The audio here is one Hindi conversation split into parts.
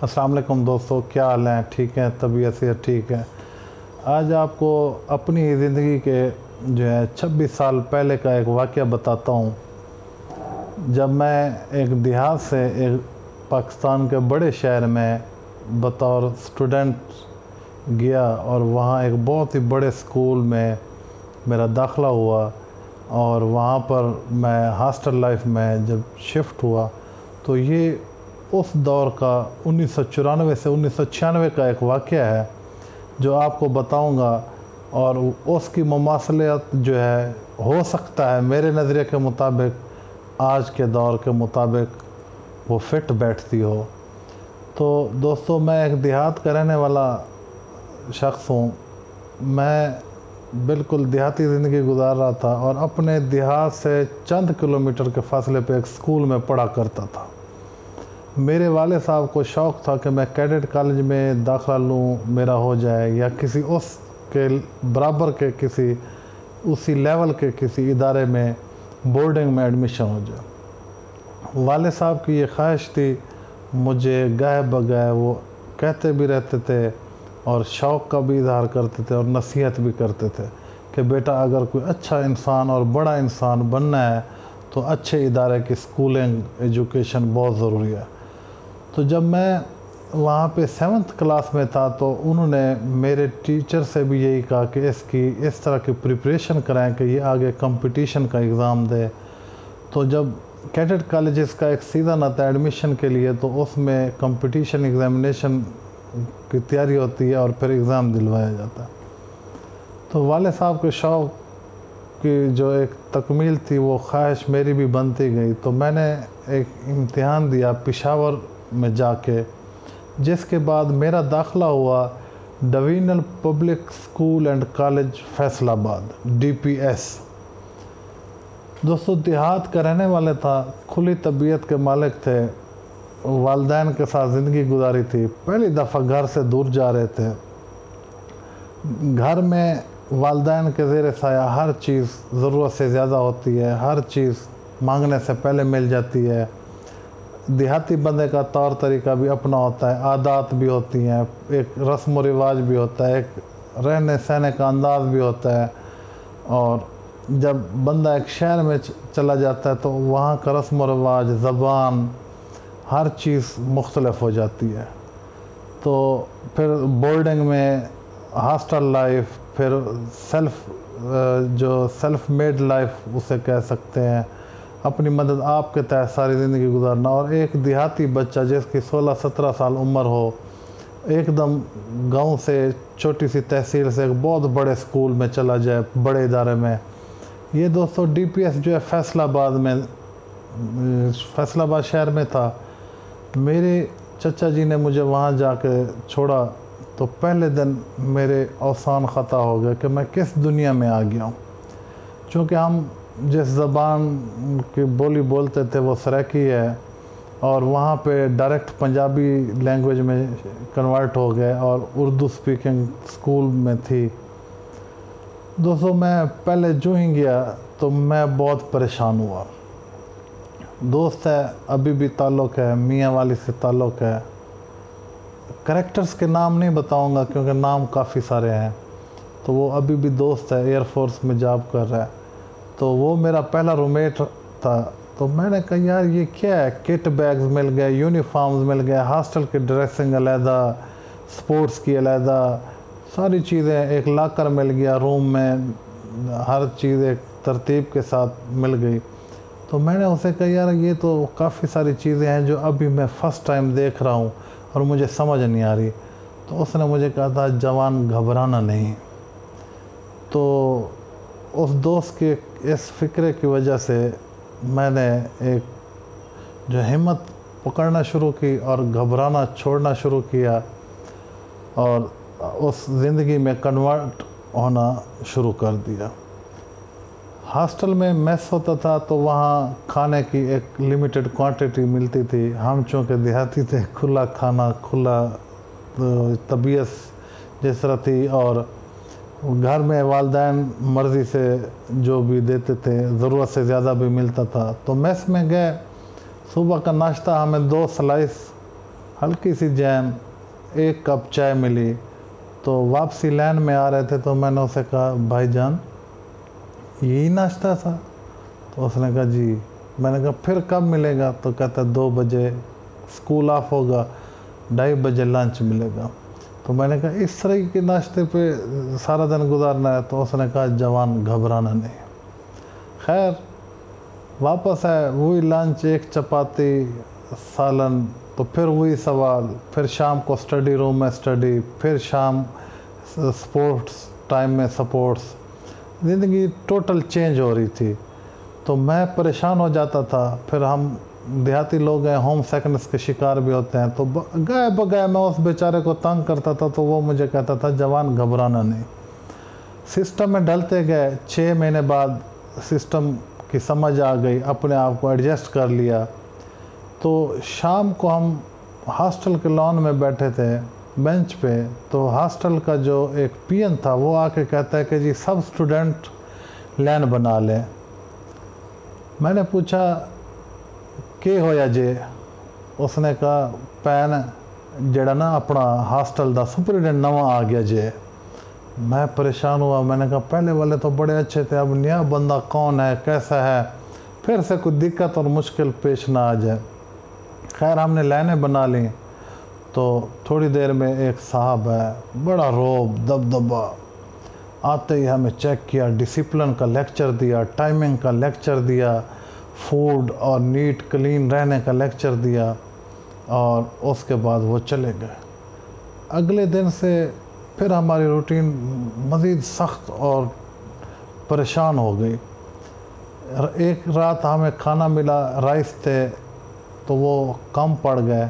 अस्सलाम वालेकुम दोस्तों, क्या हाल हैं? ठीक है, तबीयत से ठीक है। आज आपको अपनी ज़िंदगी के जो है 26 साल पहले का एक वाक़या बताता हूँ। जब मैं एक देहात से एक पाकिस्तान के बड़े शहर में बतौर स्टूडेंट गया और वहाँ एक बहुत ही बड़े स्कूल में मेरा दाखिला हुआ और वहाँ पर मैं हॉस्टल लाइफ में जब शिफ्ट हुआ तो ये उस दौर का 1994 से 1996 का एक वाक़या है जो आपको बताऊंगा। और उसकी मुमासलियत जो है हो सकता है मेरे नज़रिए के मुताबिक आज के दौर के मुताबिक वो फिट बैठती हो। तो दोस्तों, मैं एक देहात का रहने वाला शख्स हूँ। मैं बिल्कुल देहाती ज़िंदगी गुजार रहा था और अपने देहात से चंद किलोमीटर के फासले पे एक स्कूल में पढ़ा करता था। मेरे वाले साहब को शौक़ था कि मैं कैडेट कॉलेज में दाखिला लूँ, मेरा हो जाए, या किसी उस के बराबर के किसी उसी लेवल के किसी इदारे में बोर्डिंग में एडमिशन हो जाए। वाले साहब की ये ख्वाहिश थी। मुझे गाय बगाए वो कहते भी रहते थे और शौक़ का भी इजहार करते थे और नसीहत भी करते थे कि बेटा, अगर कोई अच्छा इंसान और बड़ा इंसान बनना है तो अच्छे इदारे की स्कूलिंग एजुकेशन बहुत ज़रूरी है। तो जब मैं वहाँ पे 7th क्लास में था तो उन्होंने मेरे टीचर से भी यही कहा कि इसकी इस तरह की प्रिपरेशन कराएं कि ये आगे कंपटीशन का एग्ज़ाम दे। तो जब कैडेट कॉलेजेस का एक सीज़न आता है एडमिशन के लिए तो उसमें कंपटीशन एग्ज़ामिनेशन की तैयारी होती है और फिर एग्ज़ाम दिलवाया जाता है। तो वाले साहब के शौक़ की जो एक तकमील थी वो ख्वाहिश मेरी भी बनती गई। तो मैंने एक इम्तिहान दिया पेशावर में जाके, जिसके बाद मेरा दाखिला हुआ divisional public school and college Faisalabad DPS। दोस्तों, देहात का रहने वाले था, खुली तबीयत के मालिक थे, वालदैन के साथ ज़िंदगी गुजारी थी, पहली दफ़ा घर से दूर जा रहे थे। घर में वालदैन के ज़ेर साया हर चीज़ ज़रूरत से ज़्यादा होती है, हर चीज़ मांगने से पहले मिल जाती है। देहाती बंदे का तौर तरीका भी अपना होता है, आदत भी होती हैं, एक रस्म व रिवाज भी होता है, एक रहने सहने का अंदाज़ भी होता है। और जब बंदा एक शहर में चला जाता है तो वहाँ का रस्म व रिवाज, ज़बान, हर चीज़ मुख्तलिफ हो जाती है। तो फिर बोर्डिंग में हॉस्टल लाइफ, फिर सेल्फ मेड लाइफ उसे कह सकते हैं, अपनी मदद आपके तहत सारी ज़िंदगी गुजारना। और एक देहाती बच्चा जिसकी 16-17 साल उम्र हो, एकदम गांव से छोटी सी तहसील से एक बहुत बड़े स्कूल में चला जाए, बड़े इदारे में। ये दोस्तों DPS जो है फैसलाबाद शहर में था। मेरे चचा जी ने मुझे वहाँ जाके छोड़ा तो पहले दिन मेरे अवसान ख़ता हो गया कि मैं किस दुनिया में आ गया हूँ। चूँकि हम जिस ज़बान की बोली बोलते थे वो सराइकी है और वहाँ पे डायरेक्ट पंजाबी लैंग्वेज में कन्वर्ट हो गए और उर्दू स्पीकिंग स्कूल में थी। दोस्तों, मैं पहले जो ही गया तो मैं बहुत परेशान हुआ। दोस्त है, अभी भी ताल्लुक़ है, मियाँ वाली से ताल्लुक़ है। करैक्टर्स के नाम नहीं बताऊंगा क्योंकि नाम काफ़ी सारे हैं। तो वो अभी भी दोस्त है, एयरफोर्स में जॉब कर रहा है। तो वो मेरा पहला रूममेट था। तो मैंने कहा यार ये क्या है, किट बैग्स मिल गए, यूनिफॉर्म्स मिल गए, हॉस्टल की ड्रेसिंग अलहदा, स्पोर्ट्स की अलहदा, सारी चीज़ें, एक लॉकर मिल गया रूम में, हर चीज़ एक तरतीब के साथ मिल गई। तो मैंने उसे कहा यार ये तो काफ़ी सारी चीज़ें हैं जो अभी मैं फ़र्स्ट टाइम देख रहा हूँ और मुझे समझ नहीं आ रही। तो उसने मुझे कहा था जवान घबराना नहीं। तो उस दोस्त के इस फ़िक्रे की वजह से मैंने एक जो हिम्मत पकड़ना शुरू की और घबराना छोड़ना शुरू किया और उस ज़िंदगी में कन्वर्ट होना शुरू कर दिया। हॉस्टल में मेस होता था तो वहाँ खाने की एक लिमिटेड क्वांटिटी मिलती थी। हम चूँकि देहाती थे, खुला खाना, खुला तबीयत जिस तरह थी, और घर में वालदैन मर्ज़ी से जो भी देते थे, ज़रूरत से ज़्यादा भी मिलता था। तो मेस में गए, सुबह का नाश्ता हमें 2 स्लाइस हल्की सी जैम, एक कप चाय मिली। तो वापसी लाइन में आ रहे थे तो मैंने उसे कहा भाईजान यही नाश्ता था? तो उसने कहा जी। मैंने कहा फिर कब मिलेगा? तो कहता 2 बजे स्कूल ऑफ होगा, 2:30 बजे लंच मिलेगा। तो मैंने कहा इस तरह के नाश्ते पे सारा दिन गुजारना है? तो उसने कहा जवान घबराना नहीं। खैर वापस आए, वही लंच, एक चपाती सालन, तो फिर वही सवाल, फिर शाम को स्टडी रूम में स्टडी, फिर शाम स्पोर्ट्स टाइम में स्पोर्ट्स। ज़िंदगी टोटल चेंज हो रही थी। तो मैं परेशान हो जाता था। फिर हम देहाती लोग हैं, होम सिकनेस के शिकार भी होते हैं। तो गए बगए मैं उस बेचारे को तंग करता था तो वो मुझे कहता था जवान घबराना नहीं। सिस्टम में ढलते गए, 6 महीने बाद सिस्टम की समझ आ गई, अपने आप को एडजस्ट कर लिया। तो शाम को हम हॉस्टल के लॉन में बैठे थे बेंच पे। तो हॉस्टल का जो एक पीएन था वो आके कहता है कि जी सब स्टूडेंट लाइन बना लें। मैंने पूछा के होया जे? उसने कहा पैन जड़ा ना अपना हॉस्टल दा सुपरिटेंडेंट नवा आ गया जे। मैं परेशान हुआ। मैंने कहा पहले वाले तो बड़े अच्छे थे, अब नया बंदा कौन है, कैसा है, फिर से कोई दिक्कत और मुश्किल पेश ना आ जाए। खैर हमने लाइनें बना ली। तो थोड़ी देर में एक साहब है, बड़ा रोब दबदबा, आते ही हमें चेक किया, डिसिप्लिन का लेक्चर दिया, टाइमिंग का लेक्चर दिया, फूड और नीट क्लीन रहने का लेक्चर दिया, और उसके बाद वो चले गए। अगले दिन से फिर हमारी रूटीन मज़ीद सख्त और परेशान हो गई। एक रात हमें खाना मिला, राइस थे तो वो कम पड़ गए।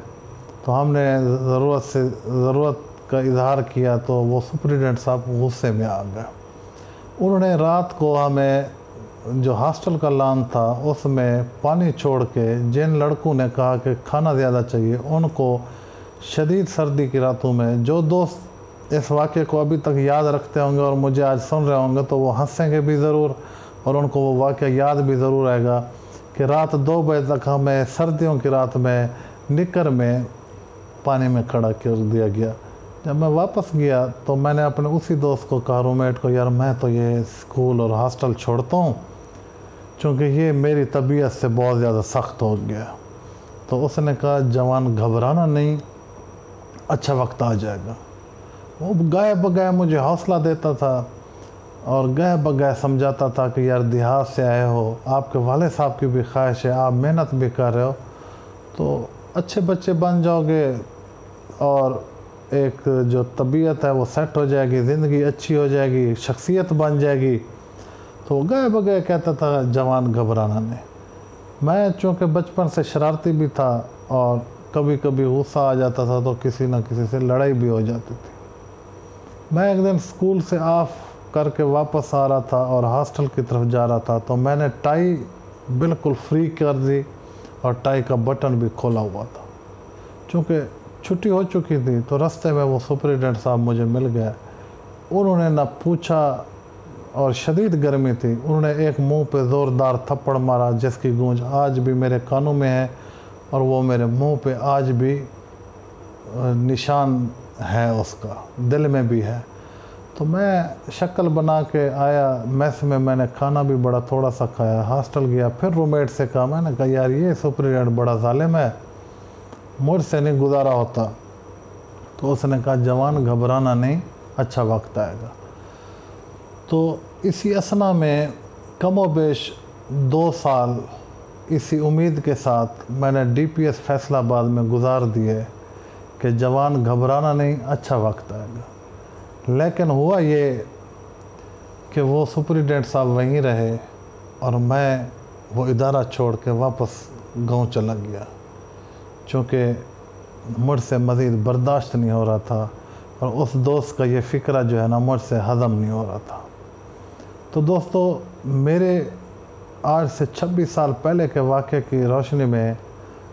तो हमने ज़रूरत का इजहार किया तो वो सुपरिटेंडेंट साहब गुस्से में आ गए। उन्होंने रात को हमें जो हॉस्टल का लॉन था उसमें पानी छोड़ के, जिन लड़कों ने कहा कि खाना ज़्यादा चाहिए, उनको शदीद सर्दी की रातों में, जो दोस्त इस वाक़े को अभी तक याद रखते होंगे और मुझे आज सुन रहे होंगे तो वो हंसेंगे भी ज़रूर और उनको वो वाक़या याद भी ज़रूर आएगा कि रात 2 बजे तक हमें सर्दियों की रात में निकर में पानी में खड़ा कर दिया गया। जब मैं वापस गया तो मैंने अपने उसी दोस्त को कहा, रूममेट को, यार मैं तो ये स्कूल और हॉस्टल छोड़ता हूँ क्योंकि ये मेरी तबीयत से बहुत ज़्यादा सख्त हो गया। तो उसने कहा जवान घबराना नहीं, अच्छा वक्त आ जाएगा। वो गए बगए मुझे हौसला देता था और गए बगए समझाता था कि यार देहात से आए हो, आपके वाले साहब की भी ख्वाहिश है, आप मेहनत भी कर रहे हो तो अच्छे बच्चे बन जाओगे और एक जो तबीयत है वो सेट हो जाएगी, ज़िंदगी अच्छी हो जाएगी, शख्सियत बन जाएगी। तो गए बगए कहता था जवान घबराना नहीं। मैं चूँकि बचपन से शरारती भी था और कभी कभी गुस्सा आ जाता था तो किसी न किसी से लड़ाई भी हो जाती थी। मैं एक दिन स्कूल से ऑफ करके वापस आ रहा था और हॉस्टल की तरफ जा रहा था तो मैंने टाई बिल्कुल फ्री कर दी और टाई का बटन भी खोला हुआ था। चूँकि छुट्टी हो चुकी थी तो रास्ते में वो सुपरिटेंडेंट साहब मुझे मिल गए। उन्होंने ना पूछा और शदीद गर्मी थी, उन्होंने एक मुंह पे ज़ोरदार थप्पड़ मारा जिसकी गूंज आज भी मेरे कानों में है और वो मेरे मुंह पे आज भी निशान है, उसका दिल में भी है। तो मैं शक्ल बना के आया मेस में, मैंने खाना भी बड़ा थोड़ा सा खाया, हॉस्टल गया, फिर रूममेट से कहा, मैंने कहा यार ये सुपरिटेंडेंट बड़ा ज़ालिम है, मुझसे नहीं गुजारा होता। तो उसने कहा जवान घबराना नहीं, अच्छा वक्त आएगा। तो इसी असना में कमोबेश 2 साल इसी उम्मीद के साथ मैंने डीपीएस फैसलाबाद में गुजार दिए कि जवान घबराना नहीं, अच्छा वक्त आएगा। लेकिन हुआ ये कि वो सुपरिटेंडेंट साहब वहीं रहे और मैं वो इदारा छोड़ के वापस गांव चला गया क्योंकि मुझसे मज़ीद बर्दाश्त नहीं हो रहा था और उस दोस्त का ये फ़िक्रा जो है ना मुझसे हज़म नहीं हो रहा था। तो दोस्तों, मेरे आज से 26 साल पहले के वाक़े की रोशनी में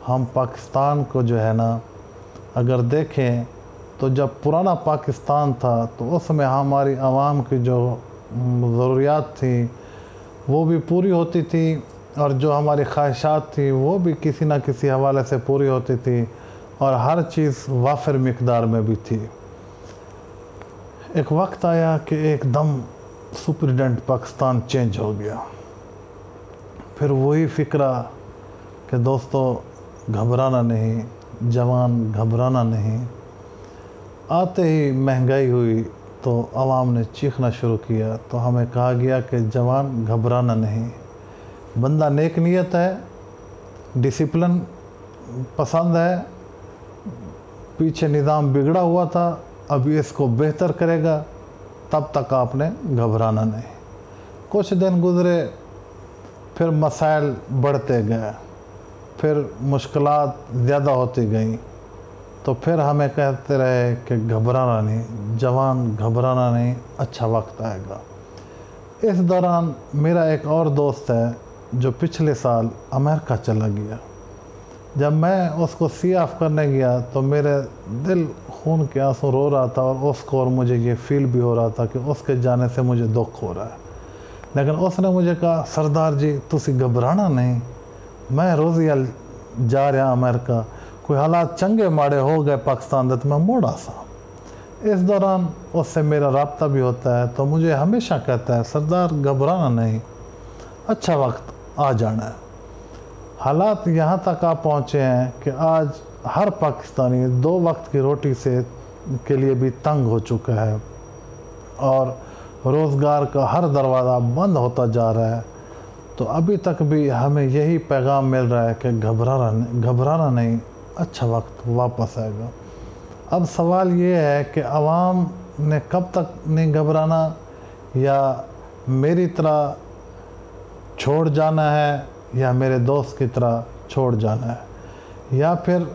हम पाकिस्तान को जो है ना अगर देखें तो जब पुराना पाकिस्तान था तो उसमें हमारी आवाम की जो ज़रूरियात थी वो भी पूरी होती थी और जो हमारी ख्वाहिशात थी वो भी किसी न किसी हवाले से पूरी होती थी। और हर चीज़ वाफिर मिकदार में भी थी। एक वक्त आया कि एकदम सुपरिटेंडेंट पाकिस्तान चेंज हो गया। फिर वही फ़िक्रा कि दोस्तों घबराना नहीं, जवान घबराना नहीं। आते ही महंगाई हुई तो आवाम ने चीखना शुरू किया, तो हमें कहा गया कि जवान घबराना नहीं, बंदा नेक नीयत है, डिसिप्लिन पसंद है, पीछे निज़ाम बिगड़ा हुआ था, अभी इसको बेहतर करेगा, तब तक आपने घबराना नहीं। कुछ दिन गुज़रे, फिर मसाइल बढ़ते गए, फिर मुश्किलात ज़्यादा होती गई, तो फिर हमें कहते रहे कि घबराना नहीं, जवान घबराना नहीं, अच्छा वक्त आएगा। इस दौरान मेरा एक और दोस्त है जो पिछले साल अमेरिका चला गया। जब मैं उसको सी ऑफ करने गया तो मेरे दिल खून के आंसू रो रहा था, और उसको और मुझे ये फील भी हो रहा था कि उसके जाने से मुझे दुख हो रहा है। लेकिन उसने मुझे कहा, सरदार जी तुसी घबराना नहीं, मैं रोज़ी जा रहा अमेरिका, कोई हालात चंगे माड़े हो गए पाकिस्तान तो मैं मोड़ा सा। इस दौरान उससे मेरा रब्ता भी होता है, तो मुझे हमेशा कहता है, सरदार घबराना नहीं, अच्छा वक्त आ जाना है। हालात यहाँ तक आ पहुँचे हैं कि आज हर पाकिस्तानी 2 वक्त की रोटी से के लिए भी तंग हो चुका है, और रोज़गार का हर दरवाज़ा बंद होता जा रहा है। तो अभी तक भी हमें यही पैगाम मिल रहा है कि घबराना नहीं, अच्छा वक्त वापस आएगा। अब सवाल ये है कि आवाम ने कब तक नहीं घबराना, या मेरी तरह छोड़ जाना है, या मेरे दोस्त की तरह छोड़ जाना है, या फिर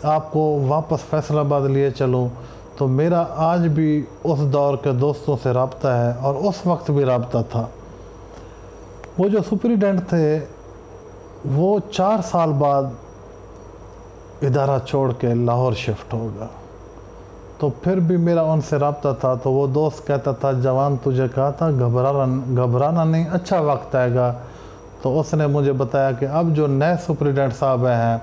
आपको वापस फैसलाबाद लिए चलूँ। तो मेरा आज भी उस दौर के दोस्तों से रब्ता है, और उस वक्त भी रब्ता था। वो जो सुपरिटेंडेंट थे वो 4 साल बाद इदारा छोड़ के लाहौर शिफ्ट हो गया, तो फिर भी मेरा उनसे रब्ता था। तो वो दोस्त कहता था, जवान तुझे कहा था घबराना नहीं, अच्छा वक्त आएगा। तो उसने मुझे बताया कि अब जो नए सुपरिटेंडेंट साहब हैं,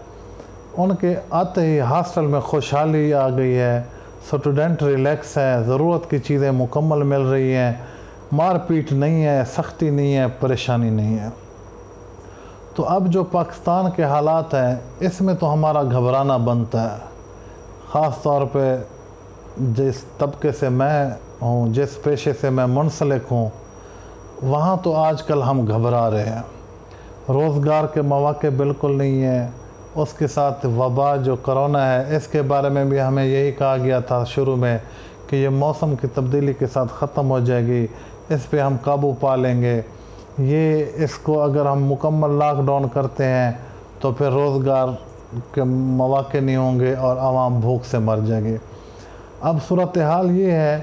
उनके आते ही हॉस्टल में खुशहाली आ गई है, स्टूडेंट रिलैक्स है, ज़रूरत की चीज़ें मुकम्मल मिल रही हैं, मारपीट नहीं है, सख्ती नहीं है, परेशानी नहीं है। तो अब जो पाकिस्तान के हालात हैं, इसमें तो हमारा घबराना बनता है। ख़ास तौर पे जिस तबके से मैं हूँ, जिस पेशे से मैं मुंसलिक हूँ, वहाँ तो आजकल हम घबरा रहे हैं। रोज़गार के मौके बिल्कुल नहीं है, उसके साथ वबा जो कोरोना है, इसके बारे में भी हमें यही कहा गया था शुरू में कि ये मौसम की तब्दीली के साथ ख़त्म हो जाएगी, इस पे हम काबू पा लेंगे। ये इसको अगर हम मुकम्मल लॉकडाउन करते हैं तो फिर रोज़गार के मौके नहीं होंगे और आवाम भूख से मर जाएगी। अब सूरत हाल ये है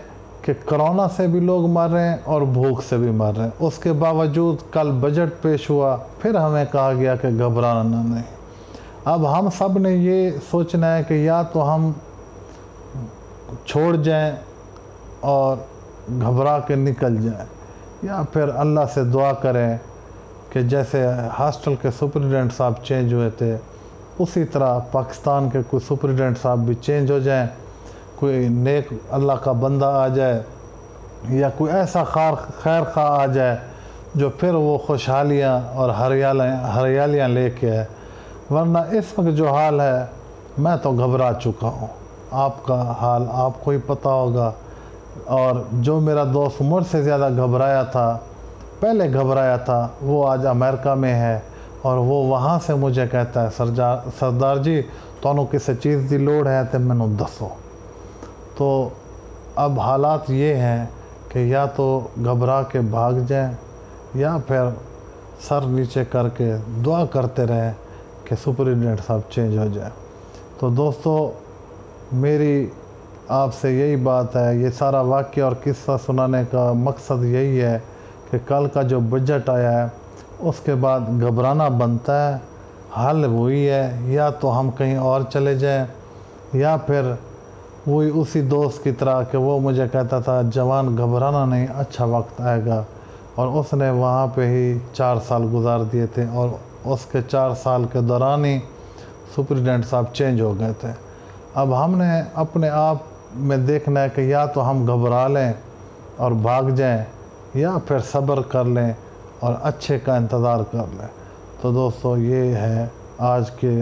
कि कोरोना से भी लोग मर रहे हैं और भूख से भी मर रहे हैं। उसके बावजूद कल बजट पेश हुआ, फिर हमें कहा गया कि घबराना नहीं। अब हम सब ने ये सोचना है कि या तो हम छोड़ जाएं और घबरा के निकल जाएं, या फिर अल्लाह से दुआ करें कि जैसे हॉस्टल के सुपरिटेंडेंट साहब चेंज हुए थे, उसी तरह पाकिस्तान के कोई सुपरिटेंडेंट साहब भी चेंज हो जाएं, कोई नेक अल्लाह का बंदा आ जाए, या कोई ऐसा खैर खा आ जाए जो फिर वो खुशहालियाँ और हरियालियाँ लेके आए। वरना इस वक्त जो हाल है, मैं तो घबरा चुका हूँ। आपका हाल आपको ही पता होगा। और जो मेरा दोस्त मुझसे ज़्यादा पहले घबराया था, वो आज अमेरिका में है, और वो वहाँ से मुझे कहता है, सरदार जी तुहानू किसी चीज़ की लोड़ है तो मैनू दसो। तो अब हालात ये हैं कि या तो घबरा के भाग जाएं, या फिर सर नीचे करके दुआ करते रहें कि सुपरिटेंडेंट साहब चेंज हो जाए। तो दोस्तों, मेरी आपसे यही बात है, ये सारा वाक़या और किस्सा सुनाने का मकसद यही है कि कल का जो बजट आया है उसके बाद घबराना बनता है। हल वही है, या तो हम कहीं और चले जाएं, या फिर वही उसी दोस्त की तरह कि वो मुझे कहता था, जवान घबराना नहीं, अच्छा वक्त आएगा, और उसने वहाँ पे ही 4 साल गुजार दिए थे, और उसके 4 साल के दौरान ही सुपरिटेंडेंट साहब चेंज हो गए थे। अब हमने अपने आप में देखना है कि या तो हम घबरा लें और भाग जाएं, या फिर सब्र कर लें और अच्छे का इंतज़ार कर लें। तो दोस्तों ये है आज के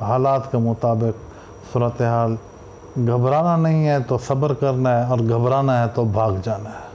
हालात के मुताबिक सूरत हाल। घबराना नहीं है तो सब्र करना है, और घबराना है तो भाग जाना है।